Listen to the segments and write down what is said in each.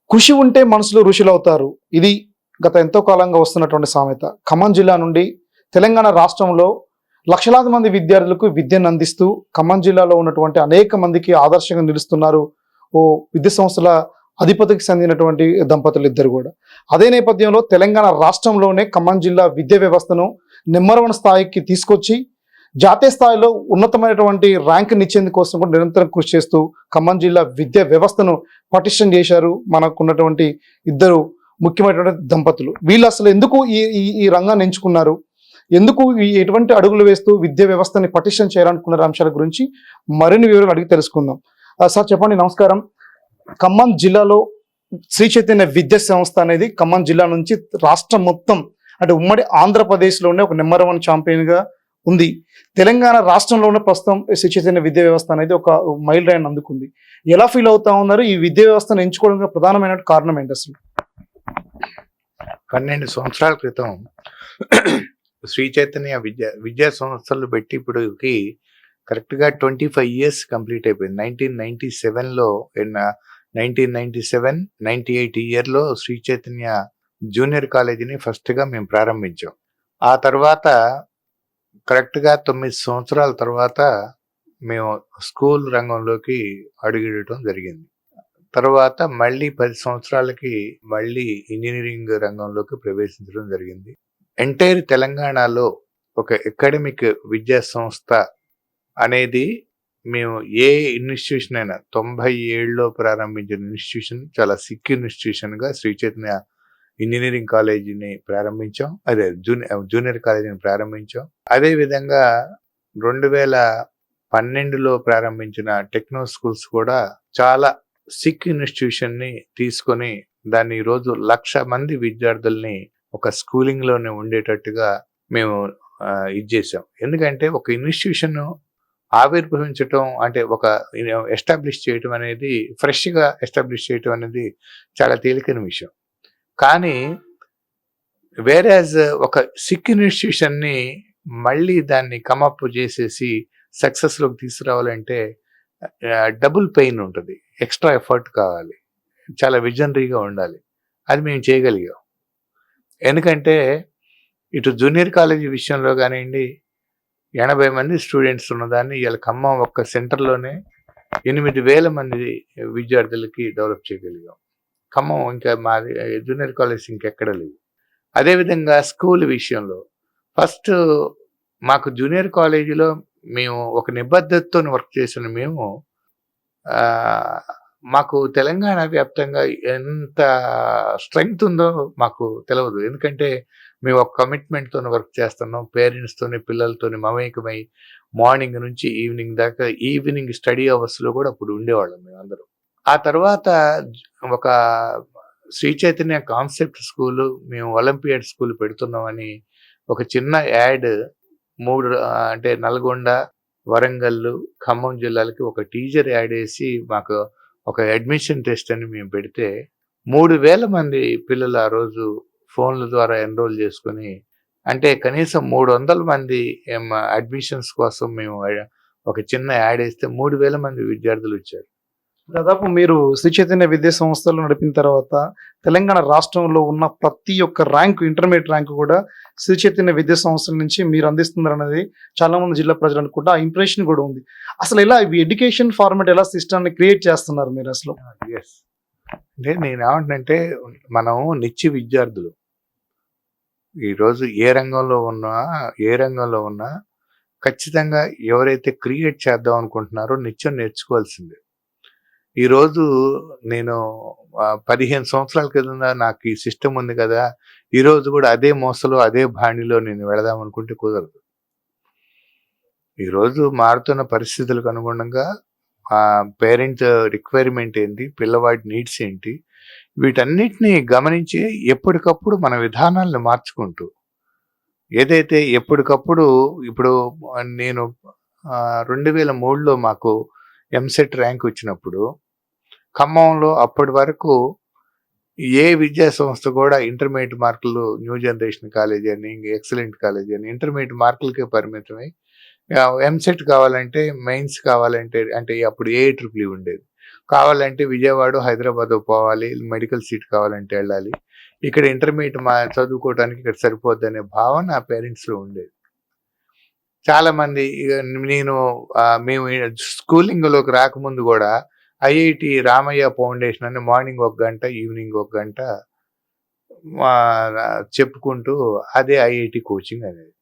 కృషి ఉంటే మనుషులు ఋషులవుతారు. ఇది గత ఎంతో కాలంగా వస్తున్నటువంటి సామెత. ఖమ్మం జిల్లా నుండి తెలంగాణ రాష్ట్రంలో లక్షలాది మంది విద్యార్థులకు విద్యను అందిస్తూ ఖమ్మం జిల్లాలో ఉన్నటువంటి అనేక మందికి ఆదర్శంగా నిలుస్తున్నారు ఓ విద్యా సంస్థల అధిపతికి చెందినటువంటి దంపతులు ఇద్దరు కూడా. అదే నేపథ్యంలో తెలంగాణ రాష్ట్రంలోనే ఖమ్మం జిల్లా విద్యా వ్యవస్థను నెంబర్ 1 స్థాయికి తీసుకొచ్చి జాతీయ స్థాయిలో ఉన్నతమైనటువంటి ర్యాంకునిచ్చేందుకు కోసం కూడా నిరంతరం కృషి చేస్తూ ఖమ్మం జిల్లా విద్యా వ్యవస్థను పటిష్టం చేశారు మనకున్నటువంటి ఇద్దరు ముఖ్యమైనటువంటి దంపతులు. వీళ్ళు అసలు ఎందుకు ఈ ఈ ఈ రంగాన్ని ఎంచుకున్నారు, ఎందుకు ఎటువంటి అడుగులు వేస్తూ విద్యా వ్యవస్థని పటిష్టం చేయాలనుకున్న అంశాల గురించి మరిన్ని వివరాలు అడిగి తెలుసుకుందాం. సార్ చెప్పండి, నమస్కారం. ఖమ్మం జిల్లాలో శ్రీ చైతన్య విద్యా సంస్థ అనేది ఖమ్మం జిల్లా నుంచి రాష్ట్రం మొత్తం అంటే ఉమ్మడి ఆంధ్రప్రదేశ్లోనే ఒక నెంబర్ 1 ఛాంపియన్గా ఉంది. తెలంగాణ రాష్ట్రంలోనే ప్రస్తుతం శ్రీ చైతన్య విద్యా వ్యవస్థ అనేది ఒక మైల్ రాయిని అందుకుంది. ఎలా ఫీల్ అవుతా ఉన్నారు? ఈ విద్యా వ్యవస్థను ఎంచుకోవడానికి ప్రధానమైన కారణం ఏంటి అసలు? 12 సంవత్సరాల క్రితం శ్రీ చైతన్య విద్యా సంస్థలు పెట్టి ఇప్పటికి కరెక్ట్గా 25 ఇయర్స్ కంప్లీట్ అయిపోయింది. 1997లో 1997-98 ఇయర్లో శ్రీ చైతన్య జూనియర్ కాలేజీని ఫస్ట్గా మేము ప్రారంభించాం. ఆ తర్వాత కరెక్ట్గా 9 సంవత్సరాల తర్వాత మేము స్కూల్ రంగంలోకి అడుగుడటం జరిగింది. తర్వాత మళ్ళీ 10 సంవత్సరాలకి మళ్ళీ ఇంజనీరింగ్ రంగంలోకి ప్రవేశించడం జరిగింది. ఎంటైర్ తెలంగాణలో ఒక అకాడమిక్ విద్యా సంస్థ అనేది మేము ఏ ఇన్స్టిట్యూషన్ అయినా 97లో ప్రారంభించిన ఇన్స్టిట్యూషన్ చాలా సిక్ ఇన్స్టిట్యూషన్గా శ్రీ చైతన్య ఇంజనీరింగ్ కాలేజీని ప్రారంభించాం. అదే జూనియర్ కాలేజీని ప్రారంభించాం. అదేవిధంగా 2012లో ప్రారంభించిన టెక్నో స్కూల్స్ కూడా చాలా సిక్ ఇన్స్టిట్యూషన్ని తీసుకొని దాన్ని ఈరోజు 1,00,000 మంది విద్యార్థుల్ని ఒక స్కూలింగ్లోనే ఉండేటట్టుగా మేము ఇచ్చేసాం. ఎందుకంటే ఒక ఇన్స్టిట్యూషన్ ఆవిర్భవించటం అంటే ఒక ఎస్టాబ్లిష్ చేయటం అనేది, ఫ్రెష్గా ఎస్టాబ్లిష్ చేయటం అనేది చాలా తేలికైన విషయం. కానీ వేరేజ్ ఒక సిక్ ఇన్స్టిట్యూషన్ని మళ్ళీ దాన్ని కమప్ చేసేసి సక్సెస్లోకి తీసుకురావాలంటే డబుల్ పెయిన్ ఉంటుంది, ఎక్స్ట్రా ఎఫర్ట్ కావాలి, చాలా విజనరీగా ఉండాలి. అది మేము చేయగలిగాం. ఎందుకంటే ఇటు జూనియర్ కాలేజీ విషయంలో కానివ్వండి, 80 మంది స్టూడెంట్స్ ఉన్నదాన్ని ఇవాళ ఖమ్మం ఒక్క సెంటర్లోనే 8,000 మంది విద్యార్థులకి డెవలప్ చేయగలిగాం. ఖమ్మం ఇంకా మాది జూనియర్ కాలేజ్ ఇంకెక్కడ లేవు. అదేవిధంగా స్కూల్ విషయంలో ఫస్ట్ మాకు జూనియర్ కాలేజీలో మేము ఒక నిబద్ధతతో వర్క్ చేసిన మేము మాకు తెలంగాణ వ్యాప్తంగా ఎంత స్ట్రెంగ్త్ ఉందో మాకు తెలియదు. ఎందుకంటే మేము ఒక కమిట్మెంట్తో వర్క్ చేస్తున్నాం. పేరెంట్స్తోని పిల్లలతోని మమేకమై మార్నింగ్ నుంచి ఈవినింగ్ దాకా, ఈవినింగ్ స్టడీ అవర్స్లో కూడా అప్పుడు ఉండేవాళ్ళం మేమందరం. ఆ తర్వాత ఒక శ్రీ చైతన్య కాన్సెప్ట్ స్కూలు, మేము ఒలింపియాడ్ స్కూల్ పెడుతున్నామని ఒక చిన్న యాడ్ 3 అంటే నల్గొండ, వరంగల్, ఖమ్మం జిల్లాలకి ఒక టీజర్ యాడ్ వేసి మాకు ఒక అడ్మిషన్ టెస్ట్ అని మేము పెడితే 3,000 మంది పిల్లలు ఆ రోజు ఫోన్ల ద్వారా ఎన్రోల్ చేసుకొని, అంటే కనీసం 300 మంది అడ్మిషన్స్ కోసం మేము ఒక చిన్న యాడ్ వేస్తే 3,000 మంది విద్యార్థులు వచ్చారు. దాదాపు మీరు శ్రీ చైతన్య విద్యా సంస్థలు నడిపిన తర్వాత తెలంగాణ రాష్ట్రంలో ఉన్న ప్రతి ఒక్క ర్యాంకు, ఇంటర్మీడియట్ ర్యాంకు కూడా శ్రీ చైతన్య విద్యా సంస్థల నుంచి మీరు అందిస్తున్నారు అనేది చాలా మంది జిల్లా ప్రజలు అనుకుంటా ఆ ఇంప్రెషన్ కూడా ఉంది. అసలు ఎలా ఇవి ఎడ్యుకేషన్ ఫార్మాట్ ఎలా సిస్టమ్ని క్రియేట్ చేస్తున్నారు మీరు అసలు? ఎస్, అంటే నేను ఏమంటున్నంటే మనం నిత్య విద్యార్థులు ఈరోజు ఏ రంగంలో ఉన్నా ఖచ్చితంగా ఎవరైతే క్రియేట్ చేద్దాం అనుకుంటున్నారో నిత్యం నేర్చుకోవాల్సిందే. ఈరోజు నేను 15 సంవత్సరాల క్రితం నాకు ఈ సిస్టమ్ ఉంది కదా, ఈరోజు కూడా అదే మోసలో అదే బాణిలో నేను వెళదాం అనుకుంటే కుదరదు. ఈరోజు మారుతున్న పరిస్థితులకు అనుగుణంగా పేరెంట్ రిక్వైర్మెంట్ ఏంటి, పిల్లవాడి నీడ్స్ ఏంటి, వీటన్నిటిని గమనించి ఎప్పటికప్పుడు మన విధానాలను మార్చుకుంటూ, ఏదైతే ఎప్పటికప్పుడు ఇప్పుడు నేను 2003లో మాకు ఎంసెట్ ర్యాంక్ వచ్చినప్పుడు ఖమ్మంలో అప్పటి వరకు ఏ విద్యా సంస్థ కూడా ఇంటర్మీడియట్ మార్కులు న్యూ జనరేషన్ కాలేజీ అని, ఎక్సలెంట్ కాలేజీ అని ఇంటర్మీడియట్ మార్కులకే పరిమితమై, ఎంసెట్ కావాలంటే, మెయిన్స్ కావాలంటే అంటే అప్పుడు AIEEE ఉండేది. కావాలంటే విజయవాడ, హైదరాబాద్ పోవాలి, మెడికల్ సీట్ కావాలంటే వెళ్ళాలి, ఇక్కడ ఇంటర్మీడియట్ చదువుకోవడానికి ఇక్కడ సరిపోద్ది అనే భావన ఆ పేరెంట్స్లో ఉండేది. చాలా మంది మేము స్కూలింగ్లోకి రాకముందు కూడా ఐఐటి రామయ్య ఫౌండేషన్ అని మార్నింగ్ 1 గంట, ఈవినింగ్ 1 గంట చెప్పుకుంటూ అదే ఐఐటి కోచింగ్ అనేది.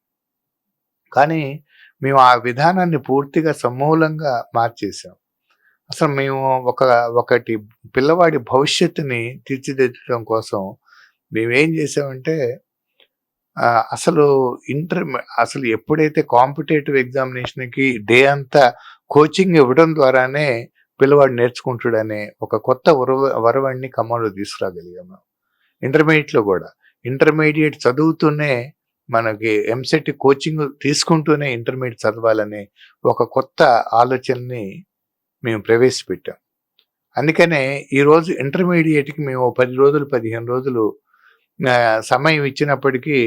కానీ మేము ఆ విధానాన్ని పూర్తిగా సమూలంగా మార్చేసాం. అసలు మేము ఒకటి పిల్లవాడి భవిష్యత్తుని తీర్చిదిద్దడం కోసం మేమేం చేసామంటే అసలు ఎప్పుడైతే కాంపిటేటివ్ ఎగ్జామినేషన్కి డే అంతా కోచింగ్ ఇవ్వడం ద్వారానే పిల్లవాడు నేర్చుకుంటాడనే ఒక కొత్త వరవడిని ఖమ్మంలో తీసుకురాగలిగాము. ఇంటర్మీడియట్లో కూడా ఇంటర్మీడియట్ చదువుతూనే మనకి ఎంసెట్ కోచింగ్ తీసుకుంటూనే ఇంటర్మీడియట్ చదవాలనే ఒక కొత్త ఆలోచనని మేము ప్రవేశపెట్టాం. అందుకనే ఈరోజు ఇంటర్మీడియట్కి మేము 10 రోజులు 15 రోజులు సమయం ఇచ్చినప్పటికీ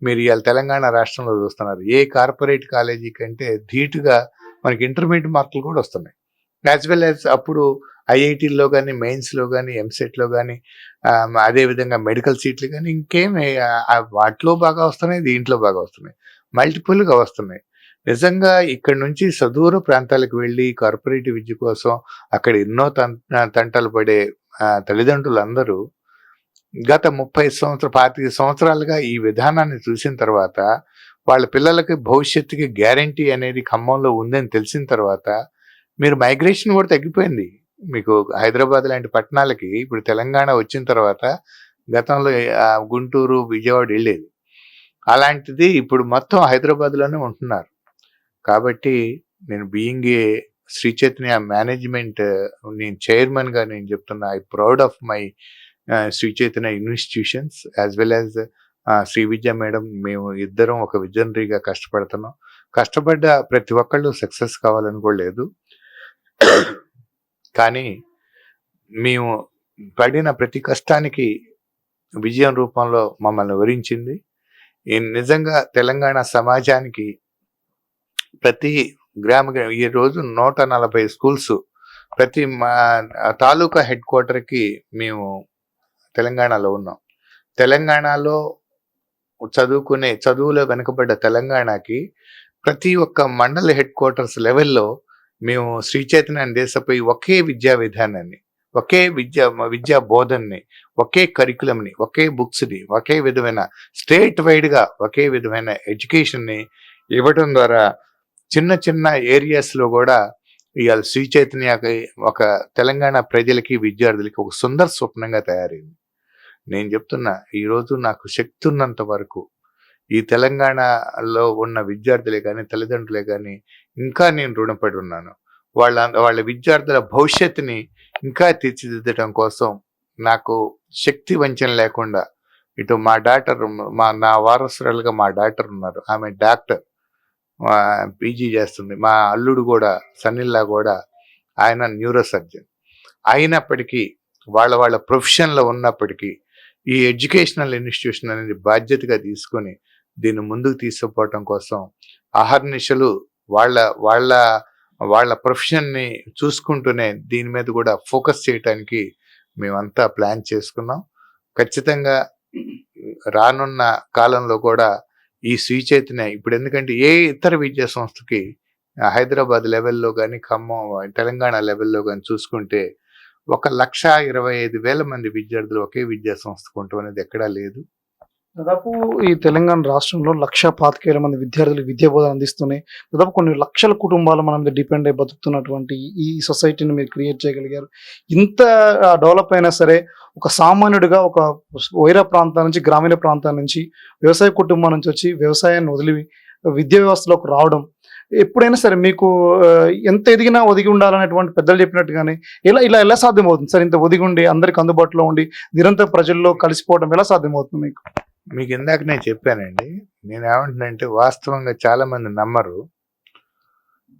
మీరు ఇవాళ తెలంగాణ రాష్ట్రంలో చూస్తున్నారు, ఏ కార్పొరేట్ కాలేజీ కంటే ధీటుగా మనకి ఇంటర్మీడియట్ మార్కులు కూడా వస్తున్నాయి. యాజ్ వెల్ యాజ్ అప్పుడు ఐఐటీల్లో కానీ, మెయిన్స్లో కానీ, ఎంసెట్లో కానీ, అదేవిధంగా మెడికల్ సీట్లు కానీ ఇంకేమి వాటిలో బాగా వస్తున్నాయి, దీంట్లో బాగా వస్తున్నాయి, మల్టిపుల్గా వస్తున్నాయి. నిజంగా ఇక్కడ నుంచి సుదూర ప్రాంతాలకు వెళ్ళి కార్పొరేట్ విద్య కోసం అక్కడ ఎన్నో తంటాలు పడే తల్లిదండ్రులందరూ గత 25 సంవత్సరాలుగా ఈ విధానాన్ని చూసిన తర్వాత వాళ్ళ పిల్లలకి భవిష్యత్తుకి గ్యారంటీ అనేది ఖమ్మంలో ఉందని తెలిసిన తర్వాత మీరు మైగ్రేషన్ కూడా తగ్గిపోయింది. మీకు హైదరాబాద్ లాంటి పట్టణాలకి ఇప్పుడు తెలంగాణ వచ్చిన తర్వాత గతంలో గుంటూరు, విజయవాడ వెళ్ళేది. అలాంటిది ఇప్పుడు మొత్తం హైదరాబాద్లోనే ఉంటున్నారు. కాబట్టి నేను being a Shri Chaitanya management నేను చైర్మన్గా నేను చెప్తున్నా, I proud of my Shri Chaitanya institutions as well as Shri Vidya madam. మేము ఇద్దరం ఒక విజనరీగా కష్టపడుతున్నాం. కష్టపడ్డ ప్రతి ఒక్కళ్ళు సక్సెస్ కావాలని కూడా లేదు, కానీ మేము పడిన ప్రతి కష్టానికి విజయం రూపంలో మమ్మల్ని వరించింది. నిజంగా తెలంగాణ సమాజానికి ప్రతి ఈ రోజు 140 స్కూల్స్ ప్రతి తాలూకా హెడ్ క్వార్టర్కి మేము తెలంగాణలో ఉన్నాం. తెలంగాణలో చదువులో వెనుకబడ్డ తెలంగాణకి ప్రతి ఒక్క మండల హెడ్ క్వార్టర్స్ లెవెల్లో మేము శ్రీ చైతన్య దేశపై ఒకే విద్యా విధానాన్ని, ఒకే విద్యా బోధనని, ఒకే కరికులంని, ఒకే బుక్స్ని, ఒకే విధమైన స్టేట్ వైడ్గా ఒకే విధమైన ఎడ్యుకేషన్ని ఇవ్వడం ద్వారా చిన్న చిన్న ఏరియాస్లో కూడా ఇవాళ శ్రీ చైతన్యకి ఒక తెలంగాణ ప్రజలకి, విద్యార్థులకి ఒక సుందర స్వప్నంగా తయారైంది. నేను చెప్తున్నా, ఈరోజు నాకు శక్తి ఉన్నంత వరకు ఈ తెలంగాణలో ఉన్న విద్యార్థులే కానీ, తల్లిదండ్రులే కానీ ఇంకా నేను రుణపడి ఉన్నాను. వాళ్ళ విద్యార్థుల భవిష్యత్తుని ఇంకా తీర్చిదిద్దడం కోసం నాకు శక్తి వంచన లేకుండా ఇటు మా డాటర్, నా వారసురాలుగా మా డాటర్ ఉన్నారు, ఆమె డాక్టర్, పీజీ చేస్తుంది. మా అల్లుడు కూడా, సన్నిల్లా కూడా, ఆయన న్యూరో సర్జన్. అయినప్పటికీ వాళ్ళ ప్రొఫెషన్లో ఉన్నప్పటికీ ఈ ఎడ్యుకేషనల్ ఇన్స్టిట్యూషన్ అనేది బాధ్యతగా తీసుకొని దీన్ని ముందుకు తీసుకుపోవటం కోసం అహర్నిశలు వాళ్ళ ప్రొఫెషన్ని చూసుకుంటూనే దీని మీద కూడా ఫోకస్ చేయటానికి మేమంతా ప్లాన్ చేసుకున్నాం. ఖచ్చితంగా రానున్న కాలంలో కూడా ఈ శ్రీ చైతన్య ఇప్పుడు ఎందుకంటే ఏ ఇతర విద్యా సంస్థకి హైదరాబాద్ లెవెల్లో కానీ, ఖమ్మం తెలంగాణ లెవెల్లో కానీ చూసుకుంటే 1,25,000 మంది విద్యార్థులు ఒకే విద్యా సంస్థకు ఉండటం అనేది ఎక్కడా లేదు. దాదాపు ఈ తెలంగాణ రాష్ట్రంలో 1,25,000 మంది విద్యార్థులు విద్యా బోధన అందిస్తున్నాయి. దాదాపు కొన్ని లక్షల కుటుంబాలు మన మీద డిపెండ్ అయి బతుకుతున్నటువంటి ఈ సొసైటీని మీరు క్రియేట్ చేయగలిగారు. ఇంత డెవలప్ అయినా సరే ఒక సామాన్యుడిగా ఒక వైరా ప్రాంతాల నుంచి, గ్రామీణ ప్రాంతాల నుంచి, వ్యవసాయ కుటుంబం నుంచి వచ్చి వ్యవసాయాన్ని వదిలి విద్యా వ్యవస్థలోకి రావడం ఎప్పుడైనా సరే మీకు ఎంత ఎదిగినా ఒదిగి ఉండాలనేటువంటి పెద్దలు చెప్పినట్టుగానే ఎలా సాధ్యమవుతుంది సార్? ఇంత ఒదిగి ఉండి అందరికి అందుబాటులో ఉండి నిరంతర ప్రజల్లో కలిసిపోవడం ఎలా సాధ్యమవుతుంది మీకు? మీకు ఇందాక నేను చెప్పానండి, నేను ఏమంటున్నానంటే వాస్తవంగా చాలా మంది నమ్మరు.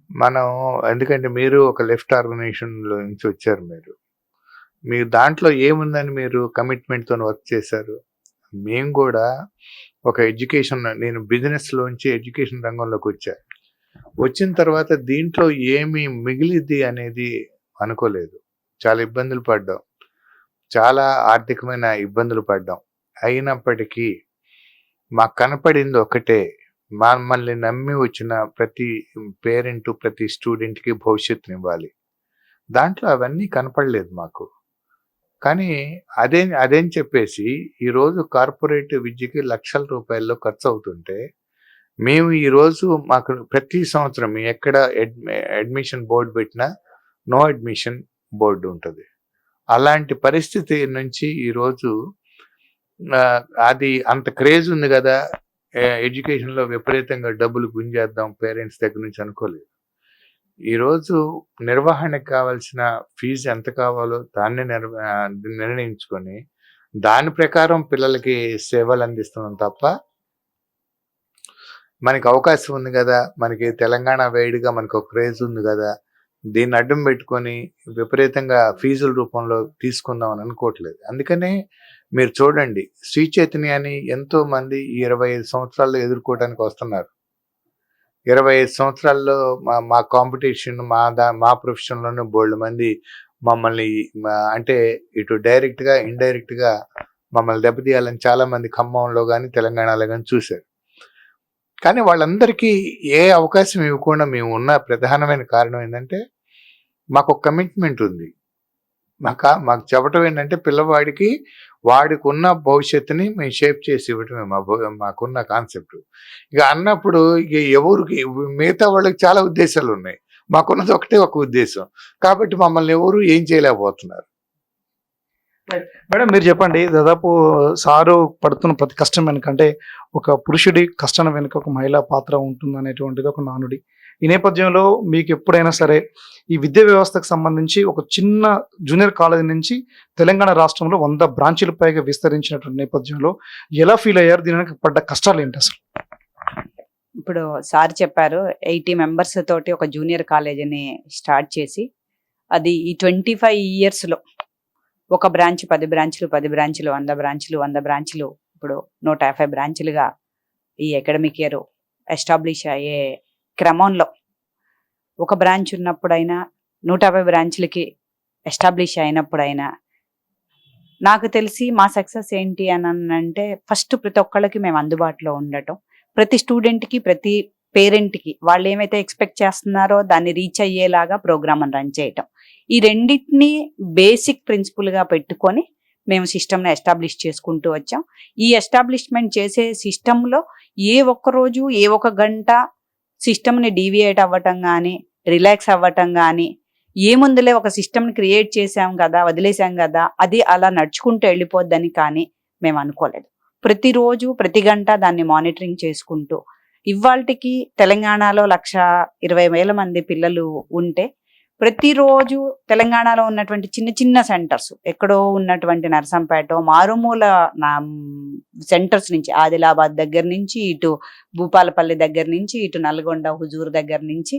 మనం ఎందుకంటే మీరు ఒక లెఫ్ట్ ఆర్గనైజేషన్లో నుంచి వచ్చారు, మీరు దాంట్లో ఏముందని మీరు కమిట్మెంట్తో వర్క్ చేశారు. మేము కూడా ఒక ఎడ్యుకేషన్, నేను బిజినెస్లోంచి ఎడ్యుకేషన్ రంగంలోకి వచ్చిన తర్వాత దీంట్లో ఏమి మిగిలిద్ది అనేది అనుకోలేదు. చాలా ఇబ్బందులు పడ్డాం, చాలా ఆర్థికమైన ఇబ్బందులు పడ్డాం. అయినప్పటికీ మాకు కనపడింది ఒకటే, మమ్మల్ని నమ్మి వచ్చిన ప్రతి పేరెంట్, ప్రతి స్టూడెంట్కి భవిష్యత్తునివ్వాలి. దాంట్లో అవన్నీ కనపడలేదు మాకు. కానీ అదేం చెప్పేసి ఈరోజు కార్పొరేట్ విద్యకి లక్షల రూపాయల్లో ఖర్చు అవుతుంటే, మేము ఈరోజు మాకు ప్రతి సంవత్సరం ఎక్కడ అడ్మిషన్ బోర్డు పెట్టినా నో అడ్మిషన్ బోర్డు ఉంటుంది. అలాంటి పరిస్థితి నుంచి ఈరోజు అది అంత క్రేజ్ ఉంది కదా, ఎడ్యుకేషన్లో విపరీతంగా డబ్బులు గుంజేద్దాం పేరెంట్స్ దగ్గర నుంచి అనుకోలేదు. ఈరోజు నిర్వహణకు కావాల్సిన ఫీజు ఎంత కావాలో దాన్ని నిర్ణయించుకొని దాని ప్రకారం పిల్లలకి సేవలు అందిస్తున్నాం తప్ప, మనకి అవకాశం ఉంది కదా, మనకి తెలంగాణ వైడ్గా మనకు ఒక క్రేజ్ ఉంది కదా, దీన్ని అడ్డం పెట్టుకొని విపరీతంగా ఫీజుల రూపంలో తీసుకుందాం అని అనుకోవట్లేదు. అందుకనే మీరు చూడండి, శ్రీ చైతన్యాన్ని ఎంతో మంది 25 సంవత్సరాల్లో ఎదుర్కోవడానికి వస్తున్నారు. 25 సంవత్సరాల్లో మా కాంపిటీషన్, మా ప్రొఫెషన్లోనే బోల్డ్ మంది మమ్మల్ని అంటే ఇటు డైరెక్ట్గా ఇండైరెక్ట్గా మమ్మల్ని దెబ్బతీయాలని చాలా మంది ఖమ్మంలో కానీ తెలంగాణలో కానీ చూశారు. కానీ వాళ్ళందరికీ ఏ అవకాశం ఇవ్వకుండా మేము ఉన్న ప్రధానమైన కారణం ఏంటంటే, మాకు ఒక కమిట్మెంట్ ఉంది. మాకు చెప్పటం ఏంటంటే, పిల్లవాడికి వాడికి ఉన్న భవిష్యత్తుని మేము షేప్ చేసి ఇవ్వటమే మాకున్న కాన్సెప్ట్. ఇక అన్నప్పుడు ఇక ఎవరికి, మిగతా వాళ్ళకి చాలా ఉద్దేశాలు ఉన్నాయి, మాకున్నది ఒకటే ఒక ఉద్దేశం. కాబట్టి మమ్మల్ని ఎవరు ఏం చేయలేకపోతున్నారు. మేడం, మీరు చెప్పండి, దాదాపు సారు పడుతున్న ప్రతి కష్టం వెనుకంటే ఒక పురుషుడి కష్టం వెనుక ఒక మహిళా పాత్ర ఉంటుంది అనేటువంటిది ఒక నానుడి. ఈ నేపథ్యంలో మీకు ఎప్పుడైనా సరే ఈ విద్యా వ్యవస్థకు సంబంధించి ఒక చిన్న జూనియర్ కాలేజీ నుంచి తెలంగాణ రాష్ట్రంలో 100 బ్రాంచీల పైగా విస్తరించినటువంటి నేపథ్యంలో ఎలా ఫీల్ అయ్యారు? దీనికి పడ్డ కష్టాలు ఏంటి అసలు? ఇప్పుడు సార్ చెప్పారు, 80 మెంబర్స్ తోటి ఒక జూనియర్ కాలేజీని స్టార్ట్ చేసి, అది ఈ 25 ఇయర్స్లో ఒక బ్రాంచ్ 10 బ్రాంచ్లు, 10 బ్రాంచ్లు 100 బ్రాంచ్లు, 100 బ్రాంచ్లు, ఇప్పుడు 150 బ్రాంచ్లుగా ఈ అకాడమిక్ ఇయర్ ఎస్టాబ్లిష్ అయ్యే క్రమంలో, ఒక బ్రాంచ్ ఉన్నప్పుడైనా 150 బ్రాంచ్లకి ఎస్టాబ్లిష్ అయినప్పుడైనా నాకు తెలిసి మా సక్సెస్ ఏంటి అని అంటే, ఫస్ట్ ప్రతి ఒక్కళ్ళకి మేము అందుబాటులో ఉండటం, ప్రతి స్టూడెంట్కి, ప్రతి పేరెంట్కి వాళ్ళు ఏమైతే ఎక్స్పెక్ట్ చేస్తున్నారో దాన్ని రీచ్ అయ్యేలాగా ప్రోగ్రామ్ రన్ చేయటం, ఈ రెండింటిని బేసిక్ ప్రిన్సిపల్గా పెట్టుకొని మేము సిస్టమ్ని ఎస్టాబ్లిష్ చేసుకుంటూ వచ్చాం. ఈ ఎస్టాబ్లిష్మెంట్ చేసే సిస్టంలో ఏ ఒక్క రోజు, ఏ ఒక్క గంట సిస్టమ్ని డీవియేట్ అవ్వటం కానీ, రిలాక్స్ అవ్వటం కానీ, ఏముందులే ఒక సిస్టమ్ని క్రియేట్ చేసాం కదా, వదిలేసాం కదా, అది అలా నడుచుకుంటూ వెళ్ళిపోద్దని కానీ మేము అనుకోలేదు. ప్రతిరోజు, ప్రతి గంట దాన్ని మానిటరింగ్ చేసుకుంటూ, ఇవాళకి తెలంగాణలో 1,20,000 మంది పిల్లలు ఉంటే, ప్రతిరోజు తెలంగాణలో ఉన్నటువంటి చిన్న చిన్న సెంటర్స్, ఎక్కడో ఉన్నటువంటి నర్సంపేట, మారుమూల సెంటర్స్ నుంచి, ఆదిలాబాద్ దగ్గర నుంచి, ఇటు భూపాలపల్లి దగ్గర నుంచి, ఇటు నల్గొండ, హుజూర్ దగ్గర నుంచి,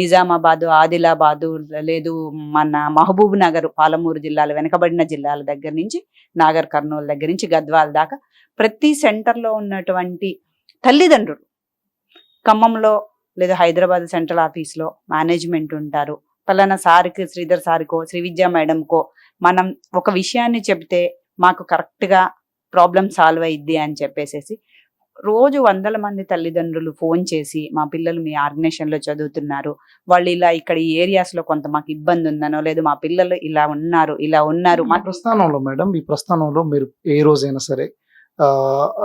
నిజామాబాదు, ఆదిలాబాదు, లేదు మన మహబూబ్ నగర్, పాలమూరు జిల్లాలు, వెనకబడిన జిల్లాల దగ్గర నుంచి, నాగర్ కర్నూలు దగ్గర నుంచి గద్వాల దాకా ప్రతి సెంటర్లో ఉన్నటువంటి తల్లిదండ్రులు, ఖమ్మంలో లేదా హైదరాబాద్ సెంట్రల్ ఆఫీస్లో మేనేజ్మెంట్ ఉంటారు, పలానా సార్కి, శ్రీధర్ సార్కో, శ్రీ విద్యా మేడంకో మనం ఒక విషయాన్ని చెప్తే మాకు కరెక్ట్గా ప్రాబ్లం సాల్వ్ అయ్యిద్ది అని చెప్పేసి రోజు 100 మంది తల్లిదండ్రులు ఫోన్ చేసి, మా పిల్లలు మీ ఆర్గనైజేషన్లో చదువుతున్నారు, వాళ్ళు ఇలా ఇక్కడ ఈ ఏరియాస్లో కొంత మాకు ఇబ్బంది ఉందనో, లేదు మా పిల్లలు ఇలా ఉన్నారు మా ప్రస్థానంలో మేడం, ఈ ప్రస్థానంలో మీరు ఏ రోజైనా సరే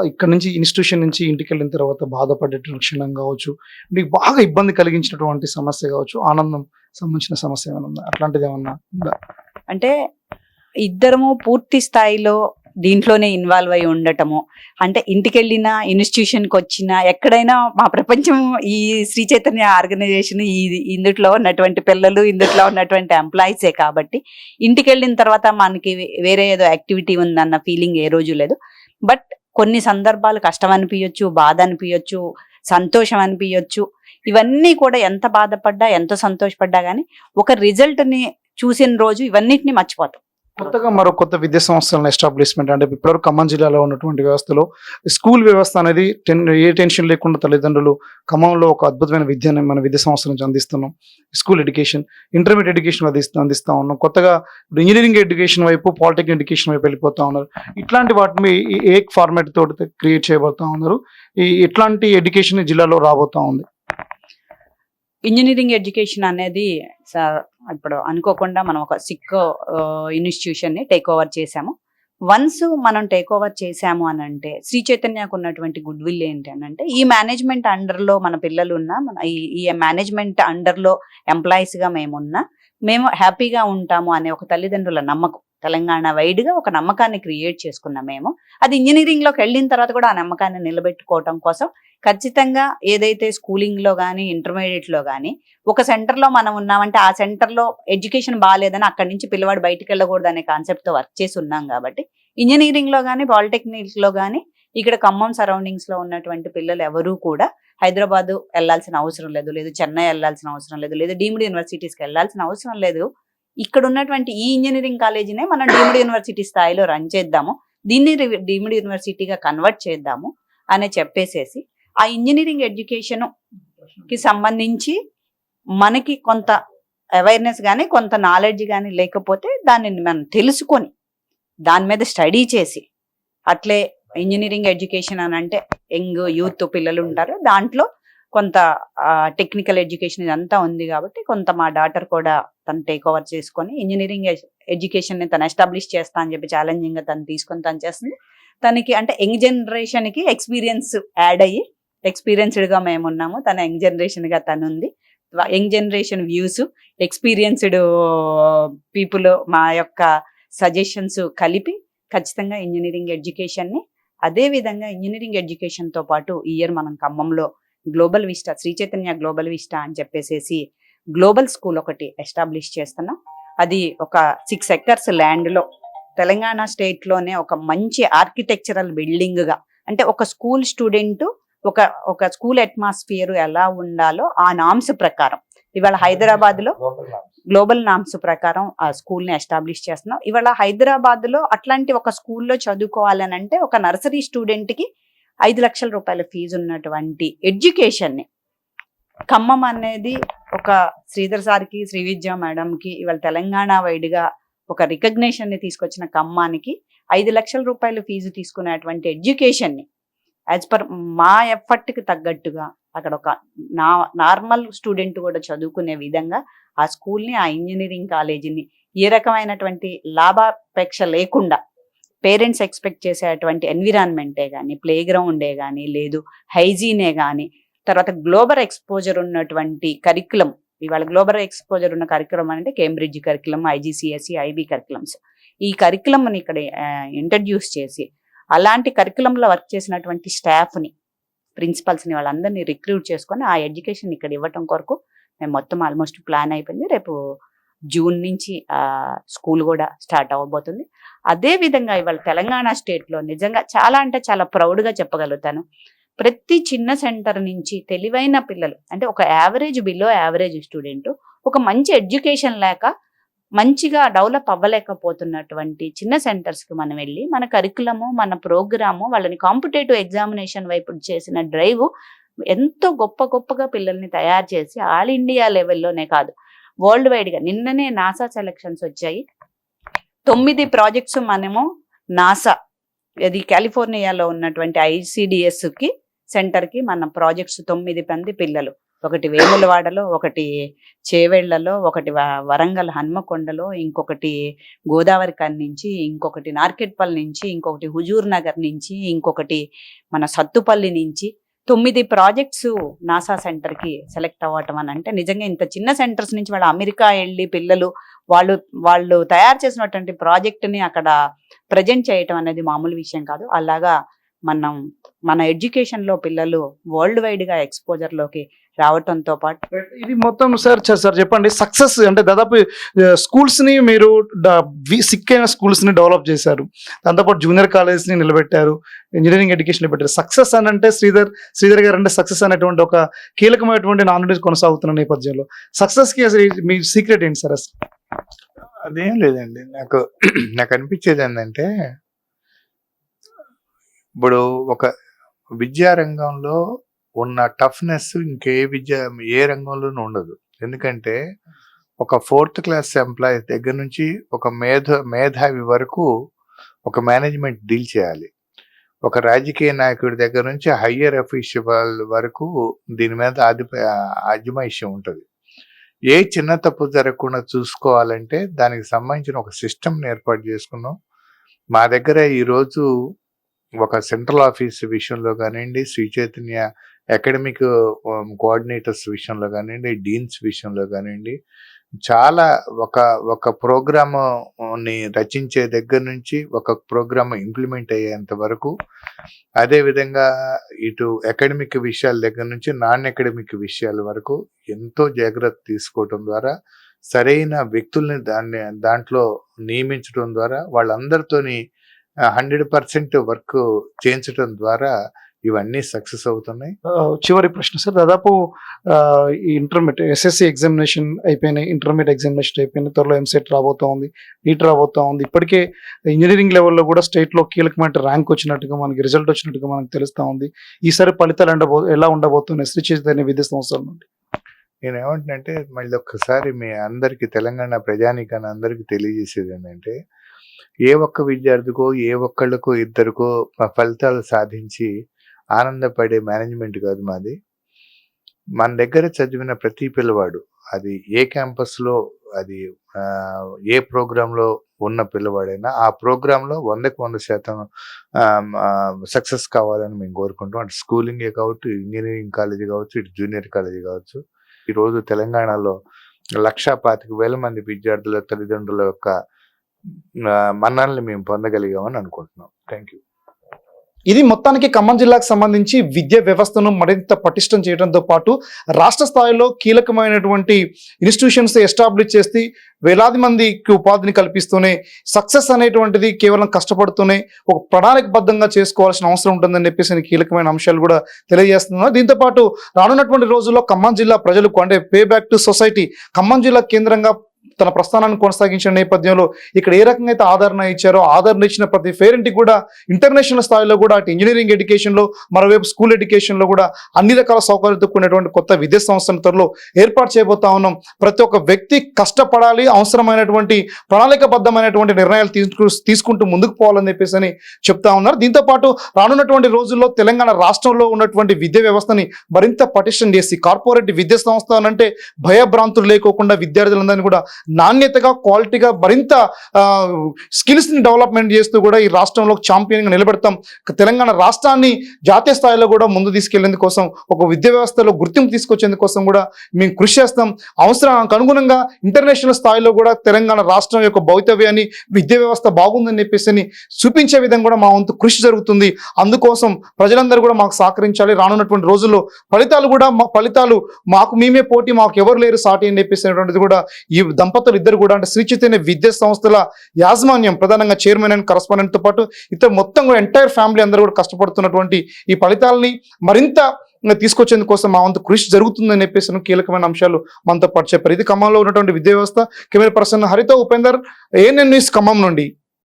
ఇక్కడ నుంచి ఇన్స్టిట్యూషన్ నుంచి ఇంటికి వెళ్ళిన తర్వాత బాధపడేటువంటి క్షణం కావచ్చు, మీకు బాగా ఇబ్బంది కలిగించినటువంటి సమస్య కావచ్చు, ఆనందం సంబంధించిన సమస్య ఏమైనా ఉందా? అట్లాంటిది ఏమన్నా ఉందా? అంటే ఇద్దరము పూర్తి స్థాయిలో దీంట్లోనే ఇన్వాల్వ్ అయి ఉండటము, అంటే ఇంటికి వెళ్ళిన, ఇన్స్టిట్యూషన్కి వచ్చిన, ఎక్కడైనా మా ప్రపంచం ఈ శ్రీ చైతన్య ఆర్గనైజేషన్, ఇందులో ఉన్నటువంటి పిల్లలు, ఇందులో ఉన్నటువంటి ఎంప్లాయీసే కాబట్టి ఇంటికి వెళ్ళిన తర్వాత మనకి వేరే ఏదో యాక్టివిటీ ఉందన్న ఫీలింగ్ ఏ రోజు లేదు. బట్ కొన్ని సందర్భాలు కష్టం అనిపించచ్చు, బాధ అనిపించచ్చు, సంతోషం అనిపించచ్చు, ఇవన్నీ కూడా ఎంత బాధపడ్డా, ఎంత సంతోషపడ్డా కానీ ఒక రిజల్ట్ని చూసిన రోజు ఇవన్నిటిని మర్చిపోతాం. కొత్తగా మరో కొత్త విద్యా సంస్థలను ఎస్టాబ్లిష్మెంట్ అంటే ఇప్పటివరకు ఖమ్మం జిల్లాలో ఉన్నటువంటి వ్యవస్థలో స్కూల్ వ్యవస్థ అనేది ఏ టెన్షన్ లేకుండా తల్లిదండ్రులు ఖమ్మంలో ఒక అద్భుతమైన విద్యను మన విద్యా సంస్థల నుంచి అందిస్తున్నాం. స్కూల్ ఎడ్యుకేషన్, ఇంటర్మీడియట్ ఎడ్యుకేషన్ అందిస్తూ ఉన్నాం. కొత్తగా ఇంజనీరింగ్ ఎడ్యుకేషన్ వైపు, పాలిటెక్నిక్ ఎడ్యుకేషన్ వైపు వెళ్ళిపోతా ఉన్నారు. ఇట్లాంటి వాటిని ఏ ఫార్మాట్ తోటి క్రియేట్ చేయబోతా ఉన్నారు. ఇట్లాంటి ఎడ్యుకేషన్ జిల్లాలో రాబోతా ఉంది. ఇంజనీరింగ్ ఎడ్యుకేషన్ అనేది ఇప్పుడు అనుకోకుండా మనం ఒక సిక్ ఇన్స్టిట్యూషన్ ని టేక్ ఓవర్ చేసాము. వన్స్ మనం టేక్ ఓవర్ చేసాము అని అంటే శ్రీ చైతన్యకు ఉన్నటువంటి గుడ్ విల్ ఏంటి అని అంటే ఈ మేనేజ్మెంట్ అండర్ లో మన పిల్లలు ఉన్నా, మన ఈ మేనేజ్మెంట్ అండర్ లో ఎంప్లాయీస్ గా మేము హ్యాపీగా ఉంటాము అనే ఒక తల్లిదండ్రుల నమ్మకం, తెలంగాణ వైడ్ గా ఒక నమ్మకాన్ని క్రియేట్ చేసుకున్నాం మేము. అది ఇంజనీరింగ్ లోకి వెళ్ళిన తర్వాత కూడా ఆ నమ్మకాన్ని నిలబెట్టుకోవటం కోసం ఖచ్చితంగా ఏదైతే స్కూలింగ్ లో కానీ ఇంటర్మీడియట్ లో కానీ ఒక సెంటర్ లో మనం ఉన్నామంటే ఆ సెంటర్ లో ఎడ్యుకేషన్ బాగాలేదని అక్కడి నుంచి పిల్లవాడు బయటికి వెళ్ళకూడదు అనే కాన్సెప్ట్ తో వర్క్ చేసి ఉన్నాం. కాబట్టి ఇంజనీరింగ్ లో కానీ పాలిటెక్నిక్ లో కానీ ఇక్కడ ఖమ్మం సరౌండింగ్స్ లో ఉన్నటువంటి పిల్లలు ఎవరూ కూడా హైదరాబాద్ వెళ్లాల్సిన అవసరం లేదు, లేదు చెన్నై వెళ్లాల్సిన అవసరం లేదు, లేదు డీమ్డ్ యూనివర్సిటీస్కి వెళ్లాల్సిన అవసరం లేదు. ఇక్కడ ఉన్నటువంటి ఈ ఇంజనీరింగ్ కాలేజీనే మనం డీమ్డ్ యూనివర్సిటీ స్థాయిలో రన్ చేద్దాము, దీన్ని డీమ్డ్ యూనివర్సిటీగా కన్వర్ట్ చేద్దాము అని చెప్పేసేసి ఆ ఇంజనీరింగ్ ఎడ్యుకేషన్ కి సంబంధించి మనకి కొంత అవేర్నెస్ కానీ కొంత నాలెడ్జ్ కానీ లేకపోతే దాన్ని మనం తెలుసుకొని దాని మీద స్టడీ చేసి, అట్లే ఇంజనీరింగ్ ఎడ్యుకేషన్ అని అంటే యంగ్ యూత్ పిల్లలు ఉంటారు, దాంట్లో కొంత టెక్నికల్ ఎడ్యుకేషన్ ఇదంతా ఉంది. కాబట్టి కొంత మా డాటర్ కూడా తను టేక్ ఓవర్ చేసుకొని ఇంజనీరింగ్ ఎడ్యుకేషన్ ని తను ఎస్టాబ్లిష్ చేస్తా అని చెప్పి ఛాలెంజింగ్ గా తను తీసుకొని తను చేస్తుంది. తనకి అంటే యంగ్ జనరేషన్ కి ఎక్స్పీరియన్స్ యాడ్ అయ్యి ఎక్స్పీరియన్స్డ్ గా మేము ఉన్నాము, తన యంగ్ జనరేషన్ గా తను ఉంది. Young generation views, experienced people మా యొక్క సజెషన్స్ కలిపి ఖచ్చితంగా ఇంజనీరింగ్ ఎడ్యుకేషన్ ని, అదే విధంగా ఇంజనీరింగ్ ఎడ్యుకేషన్ తో పాటు ఈ ఇయర్ మనం ఖమ్మంలో global vista, Shri Chaitanya global vista అని చెప్పేసి గ్లోబల్ స్కూల్ ఒకటి ఎస్టాబ్లిష్ చేస్తున్నాం. అది ఒక 6 acres ల్యాండ్ లో తెలంగాణ స్టేట్ లోనే ఒక మంచి ఆర్కిటెక్చరల్ బిల్డింగ్ గా, అంటే ఒక స్కూల్ స్టూడెంట్ ఒక స్కూల్ అట్మాస్ఫియర్ ఎలా ఉండాలో ఆ నామ్స్ ప్రకారం ఇవాళ హైదరాబాద్ లో గ్లోబల్ నామ్స్ ప్రకారం ఆ స్కూల్ ని ఎస్టాబ్లిష్ చేస్తున్నాం. ఇవాళ హైదరాబాద్ లో అట్లాంటి ఒక స్కూల్లో చదువుకోవాలని అంటే ఒక నర్సరీ స్టూడెంట్ కి 5 లక్షల రూపాయల ఫీజు ఉన్నటువంటి ఎడ్యుకేషన్ ని ఖమ్మం అనేది ఒక శ్రీధర్ సార్కి, శ్రీ విద్యా మేడం కి ఇవాళ తెలంగాణ వైడ్ గా ఒక రికగ్నేషన్ ని తీసుకొచ్చిన ఖమ్మానికి 5 లక్షల రూపాయల ఫీజు తీసుకునేటువంటి ఎడ్యుకేషన్ ని యాజ్ పర్ మా ఎఫర్ట్ కి తగ్గట్టుగా అక్కడ ఒక నార్మల్ స్టూడెంట్ కూడా చదువుకునే విధంగా ఆ స్కూల్ని, ఆ ఇంజనీరింగ్ కాలేజీని ఏ రకమైనటువంటి లాభాపేక్ష లేకుండా పేరెంట్స్ ఎక్స్పెక్ట్ చేసేటువంటి ఎన్విరాన్మెంటే కానీ, ప్లే గ్రౌండే కానీ, లేదు హైజీనే కానీ, తర్వాత గ్లోబల్ ఎక్స్పోజర్ ఉన్నటువంటి కరికులం. ఇవాళ గ్లోబల్ ఎక్స్పోజర్ ఉన్న కరికులం అంటే Cambridge curriculum, IGCSE, IB curriculums. ఈ కరికులంని ఇక్కడ ఇంట్రడ్యూస్ చేసి అలాంటి కరికులంలో వర్క్ చేసినటువంటి స్టాఫ్ని, ప్రిన్సిపల్స్ని వాళ్ళందరినీ రిక్రూట్ చేసుకొని ఆ ఎడ్యుకేషన్ ఇక్కడ ఇవ్వటం కొరకు మేము మొత్తం ఆల్మోస్ట్ ప్లాన్ అయిపోయింది. రేపు జూన్ నుంచి స్కూల్ కూడా స్టార్ట్ అవ్వబోతుంది. అదే విధంగా ఇవాళ తెలంగాణ స్టేట్లో నిజంగా చాలా అంటే చాలా ప్రౌడ్గా చెప్పగలుగుతాను, ప్రతి చిన్న సెంటర్ నుంచి తెలివైన పిల్లలు, అంటే ఒక యావరేజ్ బిలో యావరేజ్ స్టూడెంట్ ఒక మంచి ఎడ్యుకేషన్ లేక మంచిగా డెవలప్ అవ్వలేకపోతున్నటువంటి చిన్న సెంటర్స్కి మనం వెళ్ళి మన కరికులము, మన ప్రోగ్రాము, వాళ్ళని కాంపిటేటివ్ ఎగ్జామినేషన్ వైపు చేసిన డ్రైవ్ ఎంతో గొప్పగా పిల్లల్ని తయారు చేసి ఆల్ ఇండియా లెవెల్లోనే కాదు వరల్డ్ వైడ్గా, నిన్ననే నాసా సెలక్షన్స్ వచ్చాయి. 9 ప్రాజెక్ట్స్ మనము నాసా, అది కాలిఫోర్నియాలో ఉన్నటువంటి ICDSకి సెంటర్కి మన ప్రాజెక్ట్స్ 9 మంది పిల్లలు, ఒకటి వేములవాడలో, ఒకటి చేవెళ్లలో, ఒకటి వరంగల్ హన్మకొండలో, ఇంకొకటి గోదావరి కన్ నుంచి, ఇంకొకటి నార్కెట్పల్లి నుంచి, ఇంకొకటి హుజూర్ నగర్ నుంచి, ఇంకొకటి మన సత్తుపల్లి నుంచి 9 ప్రాజెక్ట్స్ నాసా సెంటర్కి సెలెక్ట్ అవ్వటం అని అంటే నిజంగా ఇంత చిన్న సెంటర్స్ నుంచి వాళ్ళు అమెరికా వెళ్ళి పిల్లలు వాళ్ళు తయారు చేసినటువంటి ప్రాజెక్ట్ని అక్కడ ప్రజెంట్ చేయటం అనేది మామూలు విషయం కాదు. అలాగా మన ఎడ్యుకేషన్లో పిల్లలు వరల్డ్ వైడ్గా ఎక్స్పోజర్లోకి రావటంతో పాటు ఇది మొత్తం సార్ చెప్పండి, సక్సెస్ అంటే దాదాపు స్కూల్స్ ని మీరు సిక్ అయిన స్కూల్స్ ని డెవలప్ చేశారు, దాంతోపాటు జూనియర్ కాలేజెస్ ని నిలబెట్టారు, ఇంజనీరింగ్ ఎడ్యుకేషన్ నిలబెట్టారు. సక్సెస్ అని అంటే శ్రీధర్ గారు అంటే సక్సెస్ అనేటువంటి ఒక కీలకమైనటువంటి నానుడి కొనసాగుతున్న నేపథ్యంలో సక్సెస్ కి అసలు మీ సీక్రెట్ ఏంటి సార్? అసలు అదేం లేదండి. నాకు అనిపించేది ఏంటంటే, ఇప్పుడు ఒక విద్యా రంగంలో ఉన్న టఫ్నెస్ ఏ రంగంలోనూ ఉండదు. ఎందుకంటే ఒక 4th క్లాస్ ఎంప్లాయీ దగ్గర నుంచి ఒక మేధావి వరకు ఒక మేనేజ్మెంట్ డీల్ చేయాలి. ఒక రాజకీయ నాయకుడి దగ్గర నుంచి హయ్యర్ అఫీషియల్ వరకు దీని మీద అజమాయిషి ఉంటుంది. ఏ చిన్న తప్పు జరగకుండా చూసుకోవాలంటే దానికి సంబంధించిన ఒక సిస్టమ్ని ఏర్పాటు చేసుకున్నాం. మా దగ్గర ఈరోజు ఒక సెంట్రల్ ఆఫీస్ విషయంలో కానివ్వండి, శ్రీ చైతన్య అకాడమిక్ కోఆర్డినేటర్స్ విషయంలో కానివ్వండి, డీన్స్ విషయంలో కానివ్వండి, చాలా ఒక ప్రోగ్రామ్ని రచించే దగ్గర నుంచి ఒక ప్రోగ్రామ్ ఇంప్లిమెంట్ అయ్యేంత వరకు, అదేవిధంగా ఇటు అకాడమిక్ విషయాల దగ్గర నుంచి నాన్ అకాడమిక్ విషయాల వరకు ఎంతో జాగ్రత్త తీసుకోవటం ద్వారా, సరైన వ్యక్తుల్ని దాంట్లో నియమించడం ద్వారా, వాళ్ళందరితోని 100% వర్క్ చేయించడం ద్వారా ఇవన్నీ సక్సెస్ అవుతున్నాయి. చివరి ప్రశ్న సార్, దాదాపు ఈ ఇంటర్మీడియట్ ఎస్ఎస్సి ఎగ్జామినేషన్ అయిపోయినాయి, ఇంటర్మీడియట్ ఎగ్జామినేషన్ అయిపోయినాయి, త్వరలో ఎంసెట్ రాబోతా ఉంది, నీట్ రాబోతా ఉంది. ఇప్పటికే ఇంజనీరింగ్ లెవెల్లో కూడా స్టేట్లో కీలకమైన ర్యాంక్ వచ్చినట్టుగా మనకి రిజల్ట్ వచ్చినట్టుగా మనకు తెలుస్తూ ఉంది. ఈసారి ఫలితాలు ఎలా ఉండబోతున్నాయి శ్రీ చైతన్య విద్యా సంస్థల నుండి? నేను ఏమంటున్నంటే, మళ్ళీ ఒక్కసారి మీ అందరికీ, తెలంగాణ ప్రజానీకాన్ని అందరికీ తెలియజేసేది ఏంటంటే, ఏ ఒక్క విద్యార్థికో ఏ ఒక్కళ్ళకో ఇద్దరికో ఫలితాలు సాధించి ఆనందపడే మేనేజ్మెంట్ కాదు మాది. మన దగ్గర చదివిన ప్రతి పిల్లవాడు, అది ఏ క్యాంపస్లో, అది ఏ ప్రోగ్రాంలో ఉన్న పిల్లవాడైనా ఆ ప్రోగ్రాంలో 100% సక్సెస్ కావాలని మేము కోరుకుంటాం. అటు స్కూలింగే కావచ్చు, ఇంజనీరింగ్ కాలేజీ కావచ్చు, ఇటు జూనియర్ కాలేజీ కావచ్చు. ఈరోజు తెలంగాణలో 1,25,000 మంది విద్యార్థుల తల్లిదండ్రుల యొక్క మన్ననల్ని మేము పొందగలిగామని అనుకుంటున్నాం. Thank you. ఇది మొత్తానికి ఖమ్మం జిల్లాకు సంబంధించి విద్యా వ్యవస్థను మరింత పటిష్టం చేయడంతో పాటు రాష్ట్ర స్థాయిలో కీలకమైనటువంటి ఇన్స్టిట్యూషన్స్ ఎస్టాబ్లిష్ చేసి వేలాది మందికి ఉపాధిని కల్పిస్తూనే సక్సెస్ అనేటువంటిది కేవలం కష్టపడుతూనే ఒక ప్రణాళికబద్ధంగా చేసుకోవాల్సిన అవసరం ఉంటుందని చెప్పేసి కీలకమైన అంశాలు కూడా తెలియజేస్తున్నారు. దీంతో పాటు రానున్నటువంటి రోజుల్లో ఖమ్మం జిల్లా ప్రజలకు, అంటే pay back to society Khammam జిల్లా కేంద్రంగా తన ప్రస్థానాన్ని కొనసాగించిన నేపథ్యంలో ఇక్కడ ఏ రకంగా అయితే ఆదరణ ఇచ్చారో, ఆదరణ ఇచ్చిన ప్రతి పేరెంట్కి కూడా ఇంటర్నేషనల్ స్థాయిలో కూడా అటు ఇంజనీరింగ్ ఎడ్యుకేషన్లో, మరోవైపు స్కూల్ ఎడ్యుకేషన్లో కూడా అన్ని రకాల సౌకర్యాలతో కూడినటువంటి కొత్త విద్యా సంస్థల త్వరలో ఏర్పాటు చేయబోతా ఉన్నాం. ప్రతి ఒక్క వ్యక్తి కష్టపడాలి, అవసరమైనటువంటి ప్రణాళికబద్ధమైనటువంటి నిర్ణయాలు తీసుకుంటూ ముందుకు పోవాలని చెప్పేసి అని చెప్తా ఉన్నారు. దీంతో పాటు రానున్నటువంటి రోజుల్లో తెలంగాణ రాష్ట్రంలో ఉన్నటువంటి విద్యా వ్యవస్థని మరింత పటిష్టం చేసి కార్పొరేట్ విద్యా సంస్థ అంటే భయభ్రాంతులు లేకోకుండా విద్యార్థులందరినీ కూడా నాణ్యతగా, క్వాలిటీగా, మరింత స్కిల్స్ని డెవలప్మెంట్ చేస్తూ కూడా ఈ రాష్ట్రంలో ఛాంపియన్గా నిలబెడతాం. తెలంగాణ రాష్ట్రాన్ని జాతీయ స్థాయిలో కూడా ముందు తీసుకెళ్లేందుకోసం, ఒక విద్యా వ్యవస్థలో గుర్తింపు తీసుకొచ్చేందుకోసం కూడా మేము కృషి చేస్తాం. అవసరానికి అనుగుణంగా ఇంటర్నేషనల్ స్థాయిలో కూడా తెలంగాణ రాష్ట్రం యొక్క భవితవ్యాన్ని, విద్యా వ్యవస్థ బాగుందని చెప్పేసి చూపించే విధంగా కూడా మా వంతు కృషి జరుగుతుంది. అందుకోసం ప్రజలందరూ కూడా మాకు సహకరించాలి. రానున్నటువంటి రోజుల్లో ఫలితాలు మాకు మేమే పోటీ, మాకు ఎవరు లేరు సాటి అని చెప్పేసినటువంటిది కూడా ఈ దంపతులు ఇద్దరు కూడా, అంటే శ్రీ చైతన్య విద్యా సంస్థల యాజమాన్యం, ప్రధానంగా చైర్మన్ అండ్ కరస్పాండెంట్తో పాటు ఇతర మొత్తం కూడా ఎంటైర్ ఫ్యామిలీ అందరూ కూడా కష్టపడుతున్నటువంటి ఈ ఫలితాలని మరింత తీసుకొచ్చేందుకోసం మా వంతు కృషి జరుగుతుందని చెప్పేసి కీలకమైన అంశాలు మనతో పాటు చెప్పారు. ఇది ఖమ్మంలో ఉన్నటువంటి విద్యా వ్యవస్థ. కెమెరా పర్సన్ హరితో ఉపేందర్, ANN న్యూస్ ఖమ్మం నుండి.